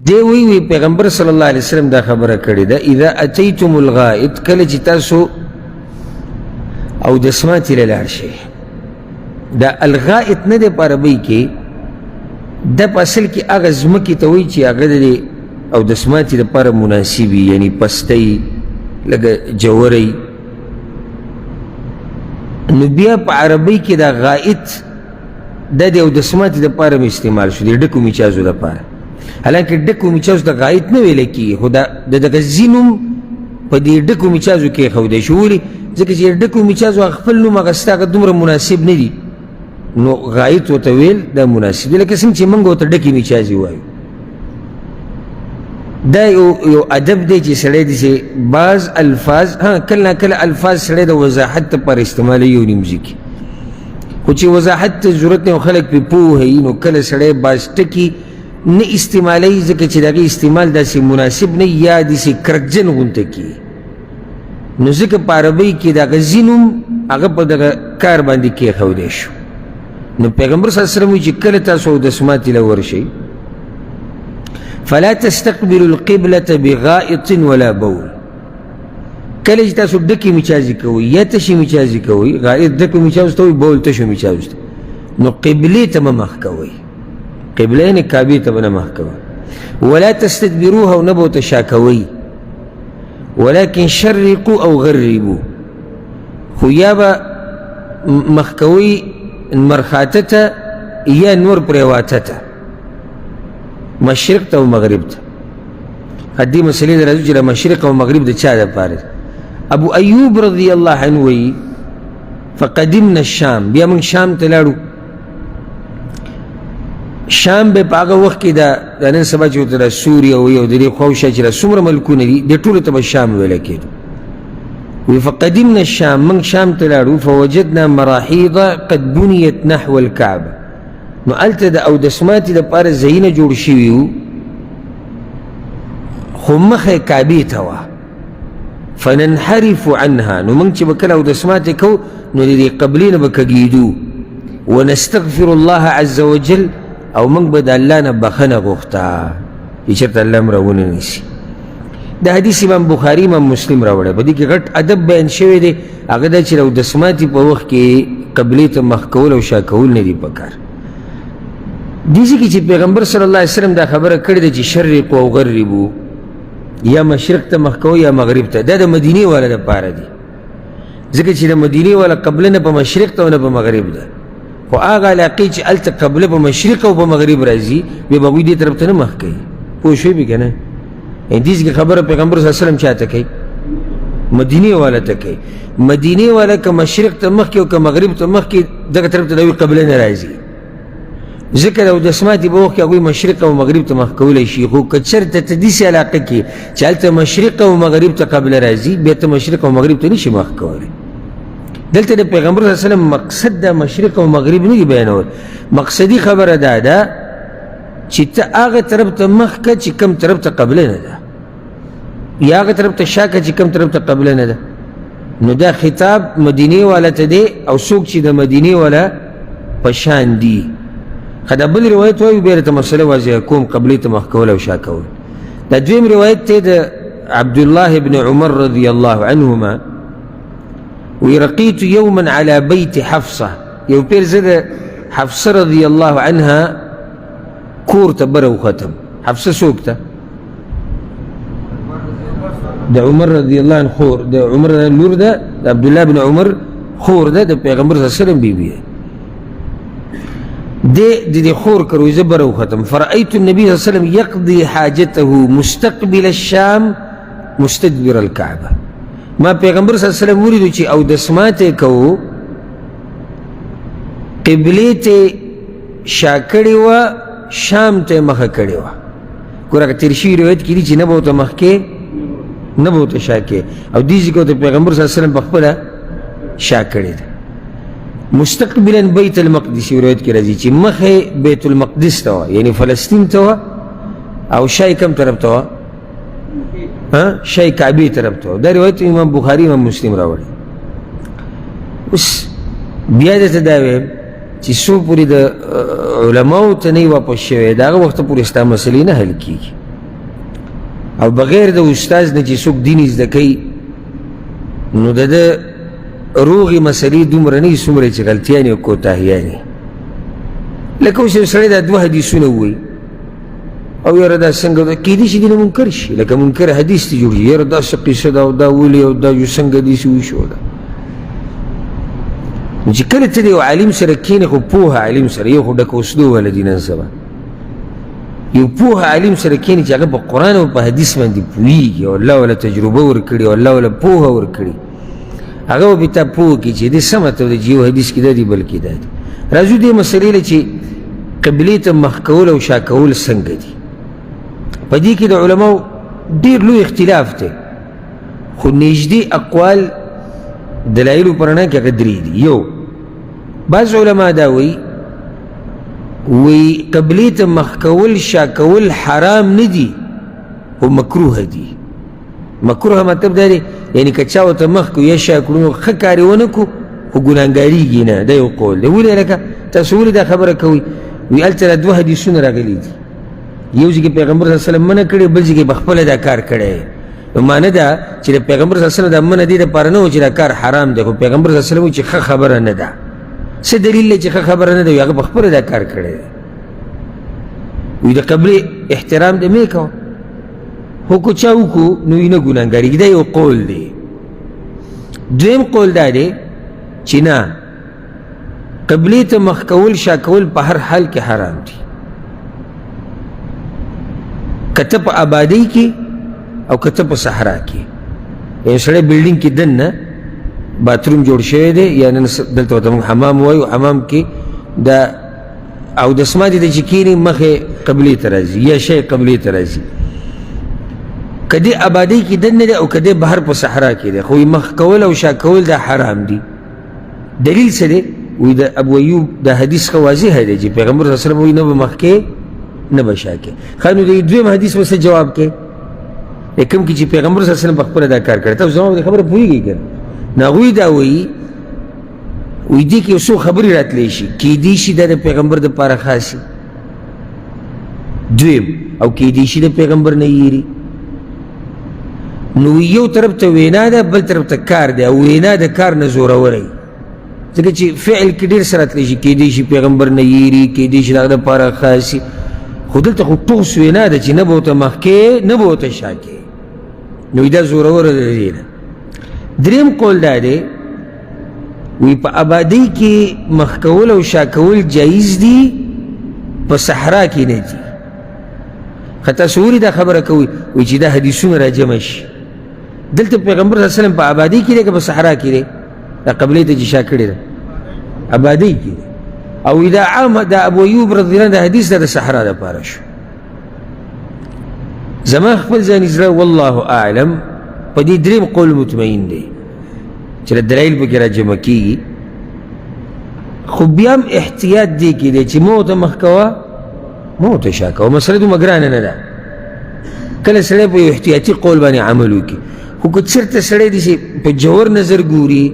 دی وی پیغمبر صلی الله علیه وسلم دا خبره کړې ده اذا اتیتم الغائط کله چې تاسو او دسماتي له لاړ شئ دا الغائط نه دی په عربۍ کې دا په اصل کې هغه ځمکې ته وایي چې هغه د او دسماتي دپاره مناسب وي یعنې پستی لږه جوری نو بیا په عربۍ کې دا غائط دا د او دسماتي دپاره مې استعمال شو د ډکو میچازو دپاره حالانکه ډکو میچازو ته غائط نه ویلی کېږي خو د دغه ځینوم په دې ډکو میچازو کې ایښودی شو ولې ځکه چې ډکو میچازو هغه خپل نوم هغه ستا هغه دومره مناسب نه دي نو غائط ورته ویل دا مناسب دی لکه څنګه چې موږ ورته ډکې میچازې وایو دا یو ادب دی چې سړی داسې بعض الفاظ کله ناکله الفاظ سړی د وضاحت دپاره استعمالوي یو نیمځي کې خو چې وضاحت ته ضرورت نه او خلک پرې پوهوي نو کله سړی بعض ټکي نه استعمالوي ځکه چې د هغې استعمال داسې مناسب نه یا داسې کرکجن غونته کړي نو ځکه په عربۍ کې د هغه ځینوم هغه په دغه کار باندې کېښودی شو نو پیغمبر صلی الله علیه وسلم وایي چې کله تاسو اودسماتي له ورشئ فلا تستقبلوا القبلة بغائط ولا بول کله چې تاسو ډکې میچازي کوئ یا تشې میچازي کوئ غائط ډکو میچازو ته وایي بول تشو میچازو ته نو قبلې ته مه مخ کوئ قبله یعنې کعبې ته به نه مخ کوئ ولا تستدبروها او نه به ورته شا کوئ ولكن شرقوا او غربوا خو یا به مخ کوئ مرخاته ته یا نور پرېواته ته مشرق ته او مغرب ته دې مسلې نه راځو چې د مشرق او مغرب د چا دپاره ابو ایوب رضی الله عنه وایي فقدمنا الشام بیا موږ شام ته لاړو شام به په هغه وخت کې د نن سبا چې ورته د سوریه وایي او د دې خواوشا چې دا څومره ملکونه دي دې ټولو ته به شام ویلی کېدو وی فقدمنا الشام موږ شام ته لاړو فوجدنا مراحیض قد بنیت نحو الکعبه نو هلته د اودسماتي دپاره ځایونه جوړ شوي وو خو مخه یې کعبې ته وه فننحرف عنها نو موږ چې به کله اودسماتي کوو نو د دې قبلې نه به کږېدو ونستغفر الله عز وجل او موږ به د الله نه بخښنه غوښته چې چېرته الله م راونه نیسي دا حدیث امام بخاري امام مسلم راوړی په دې کې غټ ادب بیان شوی دی هغه دا چې د اودسماتي په وخت کې قبلې ته مخ کول او شا کول نه دي پکار دیسی کی چې پیغمبر صلی الله علیه وسلم دا خبره کړې ده چې شرق او غربو یا مشرق ته مخ کوئ یا مغرب ته دا د مدینې والا دپاره دي ځکه چې د مدینې والا قبله نه په مشرق ته او نه په مغرب ده خو هغه علاقې چې هلته قبله په مشرق او په مغرب راځي بیا به هغوی دې طرف ته نه مخ کوي پوه شوې بې که نه دیس کې خبره پیغمبر صلی الله علیه وسلم چا ته کوي مدینې والا ته کوي مدینې والا که مشرق ته مخ کې او که مغرب ته مخ کې دغه طرف ته د هغوی قبله نه راځي ځکه د اودسماتي په وخت کې هغوی مشرق او مغرب ته مخ کولی شي خو که چېرته ته داسې علاقه کې چې هلته مشرق او مغرب ته قبله راځي بیا ته مشرق او مغرب ته نشي مخ کولی دلته د پیغمبر صلی الله علیه وسلم مقصد د مشرق او مغرب نه دي بیانول مقصدي خبره دا ده چې ته هغه طرف ته مخ که چې کوم طرف ته قبله نه ده یا هغه طرف ته شا که چې کوم طرف ته قبله نه ده نو دا خطاب مدینې والا ته دی او څوک چې د مدینې والا په شان دي دا بل روایت وایو بیا درته مسله واضحه کوم قبلې ته مخ کول او شا کول دا دویم روایت دی د عبدالله بن عمر رضی الله عنهما وی رقیت یوما علی بیت حفصه یو پیر زه د حفصه رضی الله عنها کور ته بره وختم حفصه څوک ته د عمر رضی الله عنه خور د عمر لور ده د عبدالله بن عمر خور ده د پیغمبر صلی الله علیه وسلم بیبي دې خور کروي زه بره وختم فرأیت النبي صلی الله علیه وسلم یقضي حاجته مستقبل الشام مستدبر الكعبه ما پیغمبر صلی الله علیه وسلم ولیدو چې اودسماتې کوو قبلې ته شا کړې وه شام ته مخه کړې وه ګوره که تېر شوي روایت کې دي چې نه به ورته مخ کې نه به ورته شا کې او دې ځای کې ورته پیغمبر صلی الله علیه وسلم پخپله شا کړې ده مستقبلا بیت المقدس روایت کې راځي چې مخه بیت المقدس ته وه یعنې فلسطین ته وه او شا یې کوم طرف ته وه شای کعبې طرف ته دا روایت امام بخاري امام مسلم راوړي اوس بیا درته دا وایم چې څو پورې د علماو ته نه وي واپس شوی د هغه وخته پورې ستا مسلې نه حل کېږي او بغیر د استاز نه چې څوک دین زده کوي نو د ده روغې مسلې دومره نه وي څومره چې غلطیانې او کوتاهیانې لکه اوس یو سړی دا 2 حدیثونه ووایي او یاره دا څنګه ده کیدای شي دینه منکر شي لکه منکر حدیث ته جوړ شي یاره دا څه قصه ده او دا ولې او دا څنګه داسې وشو ده نو چې کله ته د یو عالم سره کښېنې خو پوهه عالم سره یو خو ډکه اوسدو والا دي نن سبا یو پوهه عالم سره کښېنې چې هغه په قرآن او په حدیث باندې پوهېږي او الله والا تجربه ورکړي او الله والا پوهه ورکړي هغه به تا پوه کړي چې دې څه مطلب دی چې یو حدیث کې دا دی بلکې دا دی راځو دې مسلې له چې قبلې ته مخ کول او شا کول څنګه دي په دې کې د علماو ډېر لوی اختلاف دی خو نږدې اقوال دلایلو په رڼا کې هغه 3 دي یو بعض علما دا وایي قبلې ته مخ کول شا کول حرام نه دي خو مکروه دي مکروه مطلب دا دی یعنی که چا ورته مخ کړو یا شا کړو نو ښه کار یې ونه کړو خو ګناهګارېږي نه دا یو قول دی ولې لکه تاسو ولې دا خبره کوئ وی هلته 2 حدیثونه راغلي دي یو ځای کې پیغمبر صلی الله علیه وسلم منع کړی بل ځای کې به خپله دا کار کړی نو معنی ده چې د پیغمبر صلی الله علیه وسلم دا منع دې دپاره نه و چې دا کار حرام دی خو پیغمبر صلی الله علیه وسلم وایي چې ښه خبره نه ده څه دلیل دی چې ښه خبره نه ده وي هغه په خپله دا کار کړی دی وی د قبلې احترام دې مې کوه خو که چا وکړو نو یې نه ګناهګارېږي دا یو قول دی دویم قول دا دی چې نه قبلې ته مخ کول شا کول په هر حال کې حرام دي که ته په آبادۍ کې او که ته په صحرا کې یو سړی بلډینګ کې دننه باتروم جوړ شوی دی یا نن دلته ورته موږ حمام وایو حمام کې دا اودس ماتې ته چې کښېني مخې قبلې ته راځي یا شی قبلې ته راځي که دې آبادۍ کې دننه دی او که دې بهر په صحرا کې دی خو مخ کول او شا کول دا حرام دي دلیل څه دی وی د ابو ایوب دا حدیث ښه واضح دی چې پیغمبر صلی الله علیه وسلم وایي نه به مخ کې نه به شا کې ښه نو د دویم حدیث به څه جواب کې کوم کې چې پیغمبر صلی الله علیه وسلم په خپله دا کار کړی تاسو زما په دې خبره پوهېږئ که نه هغوی دا وایي وی دې کې یو څو خبرې راتلی شي کیدای شي دا د پیغمبر دپاره خاص دویم او کیدای شي د پیغمبر نه یېري نو یو طرف ته وینا ده بل طرف ته کار دی او وینا د کار نه زوروری ځکه چې فعل کې ډېر سره راتلی شي کیدای شي پیغمبر نه یېري کیدای شي د هغه دپاره خاص خو دلته خو ټوس وینا ده چې نه به ورته مخکې نه به ورته شا کې نو دا زوروره د دې نه دریم قول دا دی وی په آبادۍ کې مخ کول او شا کول جایز دي په صحرا کې نه دي ښه تاسو ولې دا خبره کوئ وایي چې دا حدیثونه راجمع شي دلته پیغمبر صلی الله علیه وسلم په آبادۍ کې دی که په صحرا کې دی دا قبلې ته چې شا کړې ده آبادۍ کې دی او دا عام دا ابو ایوب رضی الله عنه دا حدیث دا د صحرا دپاره شو زما خپل ځاني زړه والله اعلم په دې دریم قول مطمئن دی چې د دلایل پکې راجمع کېږي خو بیا هم احتیاط دې کې دی چې مه ورته مخ کوه مه ورته شا کوه مسله دومره ګرانه نه ده کله سړی په یو احتیاطي قول باندې عمل وکړي خو که چېرته سړی داسې په جوور نظر ګوري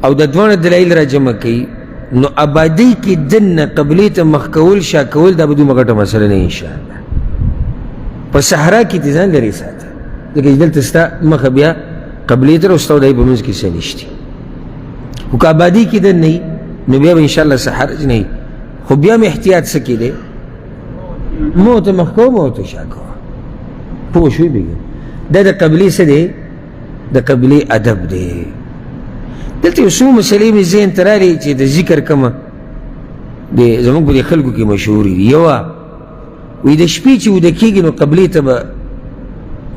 او د دواړه دلایل راجمع کوي نو آبادۍ کې دننه قبلې ته مخ کول شا کول دا به دومره غټه مسله نه انشاءالله په صحرا کې دې ځان لرې ساته ځکه چې دلته ستا مخه بیا قبلې ته او ستا او دای په منځ کې څه نشته خو که آبادۍ کې دننه وي نو بیا به انشاءالله څه حرج نه وي خو بیا هم احتیاط څه کې دی مه ورته مخ کوه مه ورته شا کوه پوه شوې بېګا دا د قبلې څه دی د قبلې ادب دی دلته یو څو مسلې مې ذهن ته رالې چې د ذکر کومه زموږ په دې خلکو کې مشهورې دي یوه وایي د شپې چې وده کېږي نو قبلې ته به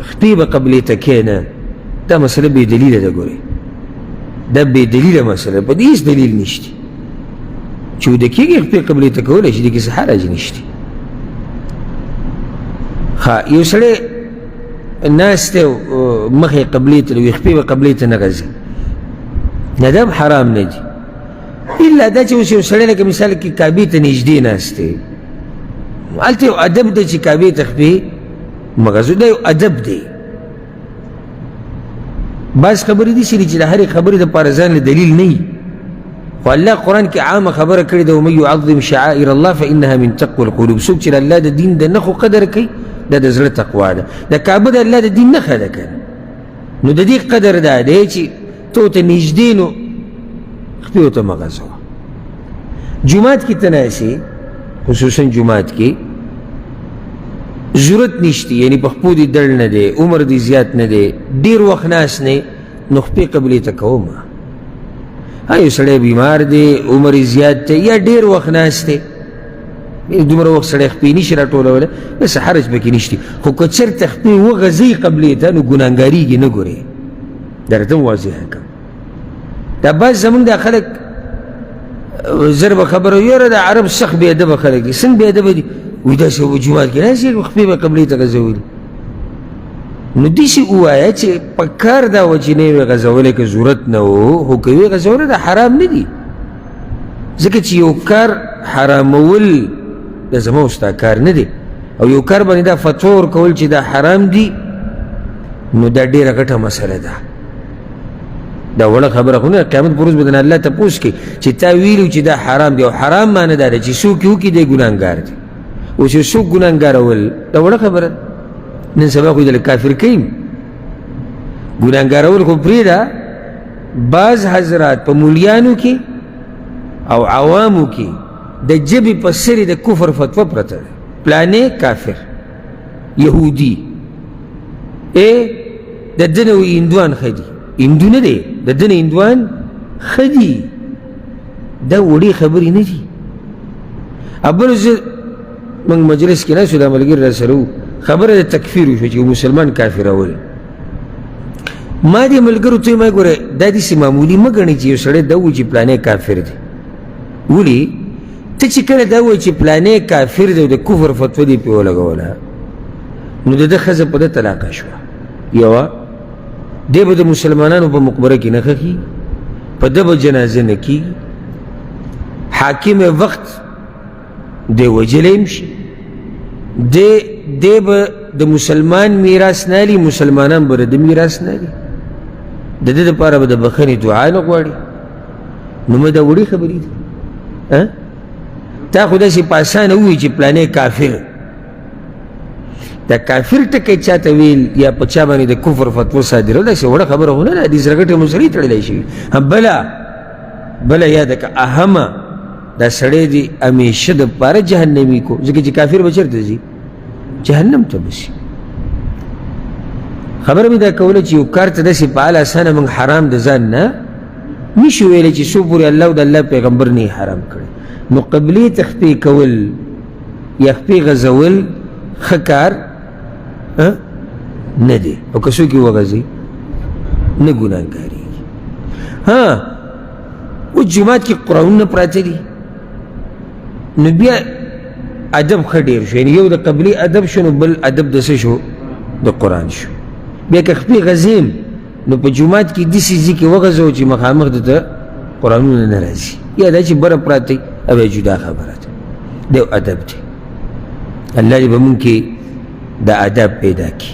خپې به قبلې ته کښېنه دا مسله بې دلیله ده ګورئ دا بې دلیله مسله په دې هېڅ دلیل نشته چې وده کېږي خپې قبلې ته کولی شي دې کې څه حرج نشته ښه یو سړی ناست دی مخې قبلې ته وي خپې به قبلې ته نه غځي نه دا حرام نه دي الا دا چې اوس یو سړی لکه مثال کې کعبې ته نږدې ناست دی هلته یو ادب دی چې کعبې ته خپې مه غځو دا یو ادب دی بعض خبرې دي چې د هرې خبرې دپاره ځان له دلیل نه وي خو الله قرآن کې عامه خبره کړې ده ومن یعظم شعائر الله فانها من تقوى القلوب څوک چې د الله د دین د نښو قدر کوي دا د زړه تقوا ده. د کعبه د الله د دین نښه ده که نو د دې قدر دا دی چې ته ورته نږدې نو خپې ورته مه غځوه. جومات کې ته ناستې خصوصا جومات کې ضرورت نشتی، یعنی په خپو دې دړ نه دی، عمر دې زیات نه دی، ډېر وخت ناست نه نو خپې قبلې ته کومه. یو سړی بیمار دی، عمر یې زیات دی یا ډېر وخت ناست دی، دومره وخت سړی خپې نشي راټولولی، بس حرج پکې نشتی. خو که چېرته خپې وغځوي قبلې ته نو ګناهګارېږي نه ګورې. درته هم واضحه کړم. دا بعض زمونږ دا خلک زر به خبره یاره د عرب سخت بې ادبه خلک دي. څنګه بې ادبه دي؟ وایي داسې به جومات کې ناست یې خپې به قبلې ته غځولي. نو داسې ووایه چې په کار دا وه چې نه یې غځولی که ضرورت نه و، خو که یې غځولی دا حرام نه دي. ځکه چې یو کار حرامول دا زما او ستا کار نه دی، او یو کار باندې دا فتوا ورکول چې دا حرام دي نو دا ډېره غټه مسله ده. دا وړه خبره خو نه، قیامت په ورځ به د الله تپوس کوي چې تا ویلو چې دا حرام دی، او حرام معنی دا ده چې څوک یې وکړي دی ګناهګار دی. او چې څوک ګناهګارول دا وړه خبره ده. نن سبا خو دله کافر کوي. ګناهګارول خو پرېږده، بعض حضرات په مولیانو کې او عوامو کې د ژبې په سرې د کفر فتوا پرته ده. پلانې کافر یهودي د ده نه وایي هندوان ښه دي. هندو نه دی، د ده نه هندوان ښه دي. دا وړې خبرې نه دي. بل زه موږ مجلس کې ناستو، دا ملګري راسره وو، خبره د تکفیر وشوه چې مسلمان کافرول. ما دې ملګرو ته ما ګوره دا داسې معمولي مه ګڼئ چې یو سړی دا وایي چې پلانی کافر دی. ولې ته چې کله دا وایي چې پلانی کافر دی او د کفر فتوا دې پرې ولګوله نو د ده ښځه په ده طلاقه شوه. یوه دی به د مسلمانانو په مقبره کې نه ښخي، په ده به جنازه نه کېږي، حاکم وقت دی وجلی هم شي، دی به د مسلمان میراث نه لي، مسلمانان به د میراث نه لي، د ده دپاره به د بخښنې دعا نه غواړي. نو مه دا وړې خبرې دي. تا خو داسې په اسانه ووایي چې پلانی کافر. دا کافر ټکی چاته ویل یا په چا باندې د کفر فتوا صادرول داسې وړه خبره خو نه ده. حدیث رګټې مسلې تړلی شوي. بله یاده که اهمه دا سړی دی همیشه دپاره جهنمي کو، ځکه چې کافر به چېرته ځي؟ جهنم ته به شي. خبره مې دا کوله چې یو کار ته داسې په حال اسانه موږ حرام د ځان نه نشو ویلی چې څو پورې الله او د الله پیغمبر نه یې حرام کړی. نو قبلې ته خپې کول یا خپې غځول ښه کار نه دی، او که څوک یې وغځوي نه ګناهګارېږي. اوس جومات کې قرآنونه پراته دي، نو بیا ادب ښه ډېر شو، یعنې یو د قبلې ادب شو نو بل ادب د څه شو؟ د قرآن شو. بیا که خپې غځیم نو په جومات کې داسې ځي کې وغځوو چې مخامخ دته قرآنونه نه راځي، یا دا چې بره پراته او بیا جدا خبره ده. دا یو ادب دی. الله دې به مونږ کې دا ادب پیدا کړي.